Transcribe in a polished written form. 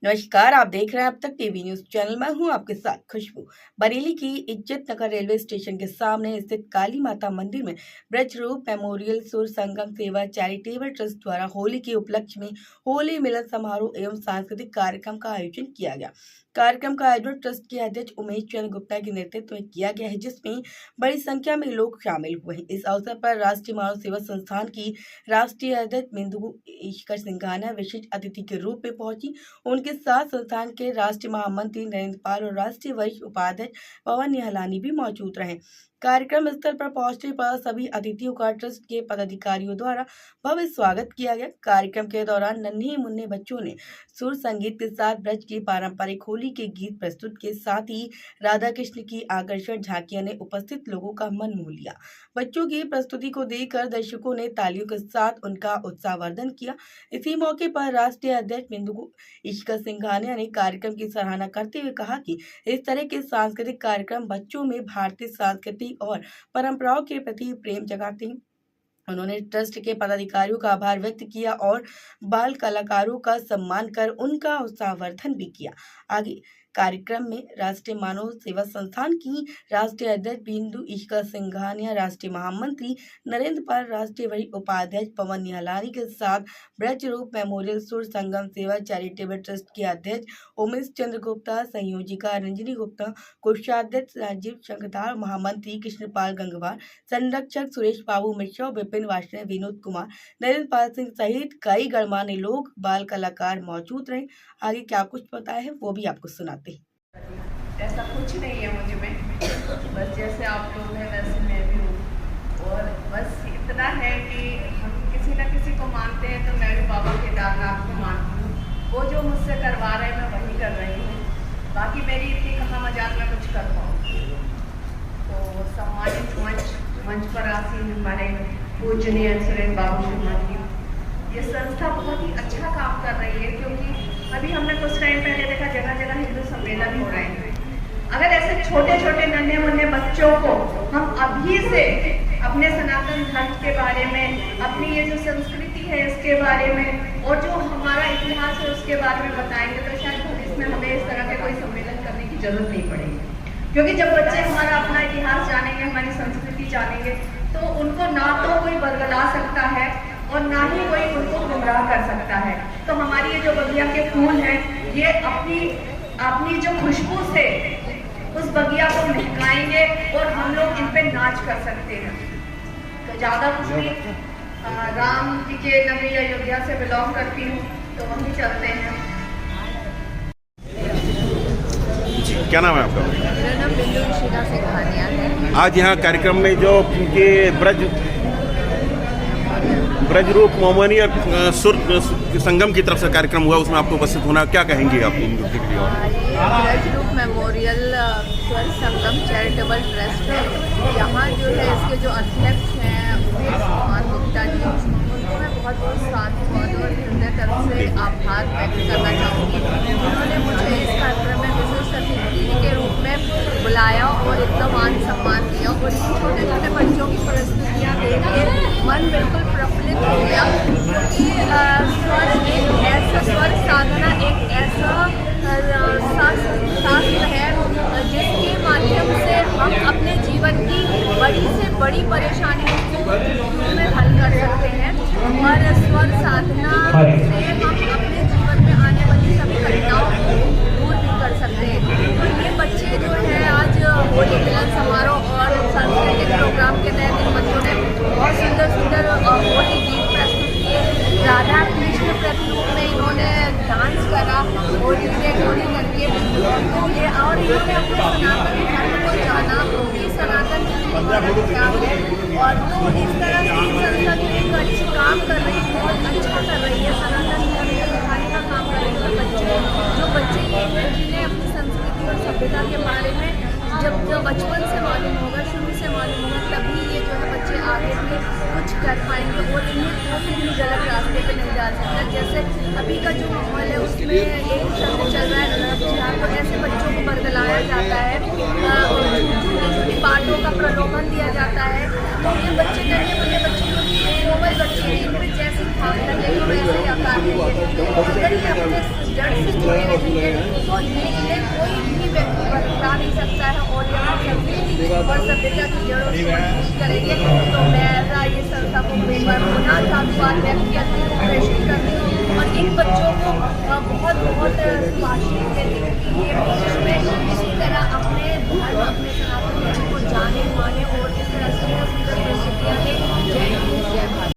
नमस्कार, आप देख रहे हैं अब तक टीवी न्यूज चैनल। मैं हूं आपके साथ खुशबू। बरेली की इज्जत नगर रेलवे स्टेशन के सामने स्थित काली माता मंदिर में ब्रज रूप मेमोरियल सुर संगम सेवा चैरिटेबल ट्रस्ट द्वारा होली के उपलक्ष्य में होली मिलन समारोह एवं सांस्कृतिक कार्यक्रम का आयोजन किया गया। कार्यक्रम का आयोजन ट्रस्ट के अध्यक्ष उमेश चंद्र गुप्ता के नेतृत्व में किया गया है, जिसमें बड़ी संख्या में लोग शामिल हुए हैं। इस अवसर पर राष्ट्रीय मानव सेवा संस्थान की राष्ट्रीय अध्यक्ष बिंदु ईश्वर सिंघानिया विशिष्ट अतिथि के रूप में पहुंची। उनके साथ संस्थान के राष्ट्रीय महामंत्री नरेंद्र पाल और राष्ट्रीय वरिष्ठ उपाध्यक्ष पवन निहलानी भी मौजूद रहे। कार्यक्रम स्थल पर पहुंचने पर सभी अतिथियों का ट्रस्ट के पदाधिकारियों द्वारा भव्य स्वागत किया गया। कार्यक्रम के दौरान नन्हे मुन्ने बच्चों ने सुर संगीत के साथ ब्रज की पारंपरिक होली के गीत प्रस्तुत के साथ ही राधा कृष्ण की आकर्षक झांकियां ने उपस्थित लोगों का मन मोह लिया। बच्चों की प्रस्तुति को देखकर दर्शकों ने तालियों के साथ उनका उत्साहवर्धन किया। इसी मौके पर राष्ट्रीय अध्यक्ष बिंदु ईश्वर सिंघानिया ने कार्यक्रम की सराहना करते हुए कहा कि इस तरह के सांस्कृतिक कार्यक्रम बच्चों में भारतीय संस्कृति और परंपराओं के प्रति प्रेम जगाते हैं। उन्होंने ट्रस्ट के पदाधिकारियों का आभार व्यक्त किया और बाल कलाकारों का सम्मान कर उनका उत्साहवर्धन भी किया। आगे कार्यक्रम में राष्ट्रीय मानव सेवा संस्थान की राष्ट्रीय अध्यक्ष बिंदु ईश्वर सिंघानिया, राष्ट्रीय महामंत्री नरेंद्र पाल, राष्ट्रीय वरिष्ठ उपाध्यक्ष पवन निहलानी के साथ ब्रज रूप मेमोरियल सुर संगम सेवा चैरिटेबल ट्रस्ट के अध्यक्ष उमेश चंद्र गुप्ता, संयोजिका रंजनी गुप्ता, कोषाध्यक्ष राजीव शंकरदार, महामंत्री कृष्णपाल गंगवार, संरक्षक सुरेश बाबू मिश्रा, विपिन वाष्णव, विनोद कुमार, नरेंद्र पाल सिंह सहित कई गणमान्य लोग, बाल कलाकार मौजूद रहे। आगे क्या कुछ पता है वो भी आपको सुनाते। ऐसा कुछ नहीं है मुझ में, बस जैसे आप लोग हैं वैसे मैं भी हूँ। और बस इतना है कि हम किसी न किसी को मानते हैं, तो मैं भी बाबा केदारनाथ को मानती हूँ। वो जो मुझसे करवा रहे हैं मैं वही कर रही हूँ। बाकी मेरी इतनी कहाँ मजाक में कुछ कर पाऊँ। तो सम्मानित मंच पर आसीन हमारे पूजनीय सुरेश बाबू शर्मा जी, ये संस्था बहुत ही अच्छा काम कर रही है, क्योंकि अभी हमने कुछ टाइम पहले देखा जगह जगह हिंदू सम्मेलन हो रहे हैं। अगर ऐसे छोटे छोटे नन्हे मुन्ने बच्चों को हम अभी से अपने सनातन धर्म के बारे में, अपनी ये जो संस्कृति है इसके बारे में और जो हमारा इतिहास है उसके बारे में बताएंगे, तो शायद भविष्य में हमें इस तरह के कोई सम्मेलन करने की जरूरत नहीं पड़ेगी। क्योंकि जब बच्चे हमारा अपना इतिहास जानेंगे, हमारी संस्कृति जानेंगे, तो उनको ना तो कोई बरगला सकता है और ना ही कोई उनको गुमराह कर सकता है। तो हमारी ये जो बगिया के फूल हैं, ये अपनी जो खुशबू से उस बगिया को महकाएंगे और हम लोग इन पे नाच कर सकते हैं। तो ज़्यादा कुछ नहीं, राम जी के नगरी अयोध्या से बिलोंग करती हूँ, तो वहीं चलते हैं। क्या नाम है आपका? मेरा नाम बिंदु ईश्वर सिंघानिया है। आज यहाँ कार्यक्रम में जो उनके ब्रज रूप मेमोरियल सुर संगम की तरफ से कार्यक्रम हुआ, उसमें आपको उपस्थित होना, क्या कहेंगे आप? ब्रज रूप मेमोरियल सुर संगम चैरिटेबल ट्रस्ट, यहाँ जो है इसके जो अध्यक्ष हैं उमेश कुमार गुप्ता जी, उनको मैं बहुत बहुत साधुवाद और हृदय तरफ से आभार व्यक्त करना चाहूँगी। उन्होंने मुझे इस कार्यक्रम में विशिष्ट अतिथि के रूप में बुलाया और इतना मान सम्मान दिया, और इन छोटे छोटे बच्चों की प्रस्तुतियाँ देख के मन बिल्कुल प्रफुल्लित हो गया। क्योंकि स्वर साधना एक ऐसा शास्त्र है जिसके माध्यम से हम अपने जीवन की बड़ी से बड़ी परेशानियों को में हल कर सकते हैं, और स्वर साधना से हम अपने जीवन में आने वाली सभी घटनाओं को दूर भी कर सकते हैं। तो ये बच्चे जो है आज होली मिलन समारोह और सांस्कृतिक प्रोग्राम के तहत इन बच्चों ने बहुत सुंदर सुंदर होली गीत प्रस्तुत किए। राधा कृष्ण प्रतिरूप में इन्होंने डांस करा, होली करके और इन्होंने अपने सनातन धर्म को जाना कि सनातन धर्म क्या है। और तो इस तरह से संस्था जो एक अच्छी काम कर रही है, बहुत अच्छा कर रही है, सनातन धर्म को दिखाने का काम कर रही है। जो बच्चे जिन्हें अपनी संस्कृति और सभ्यता के बारे में जब बचपन से मालूम होगा, शुरू से मालूम होगा, तभी ये जो है बच्चे आगे में कुछ कर पाएंगे और इन्हें कोई भी गलत रास्ते पे नहीं डाल सकता। जैसे अभी का जो माहौल है उसमें एक शब्द चल रहा है जहाँ तो ऐसे बच्चों को बरगलाया जाता है, छोटी बातों का प्रलोभन दिया जाता है। तो ये बच्चे करने वाले बच्चे कोमल बच्चे इन पर जैसे भाव लगेगी वैसे ही आकार देंगे। अगर ये अपने जड़ से जुड़े रहेंगे और ये इन्हें कोई भी व्यक्ति बता नहीं सकता है और ये संस्कृति और सभ्यता की जड़ों से मजबूत करेंगे। तो मैं ये संस्था को एक बार पुनः धन्यवाद व्यक्त करती हूँ, प्रेषित करती हूँ और इन बच्चों को बहुत बहुत शुभाशीष देती हूँ कि ये भविष्य में इसी तरह अपने धर्म अपने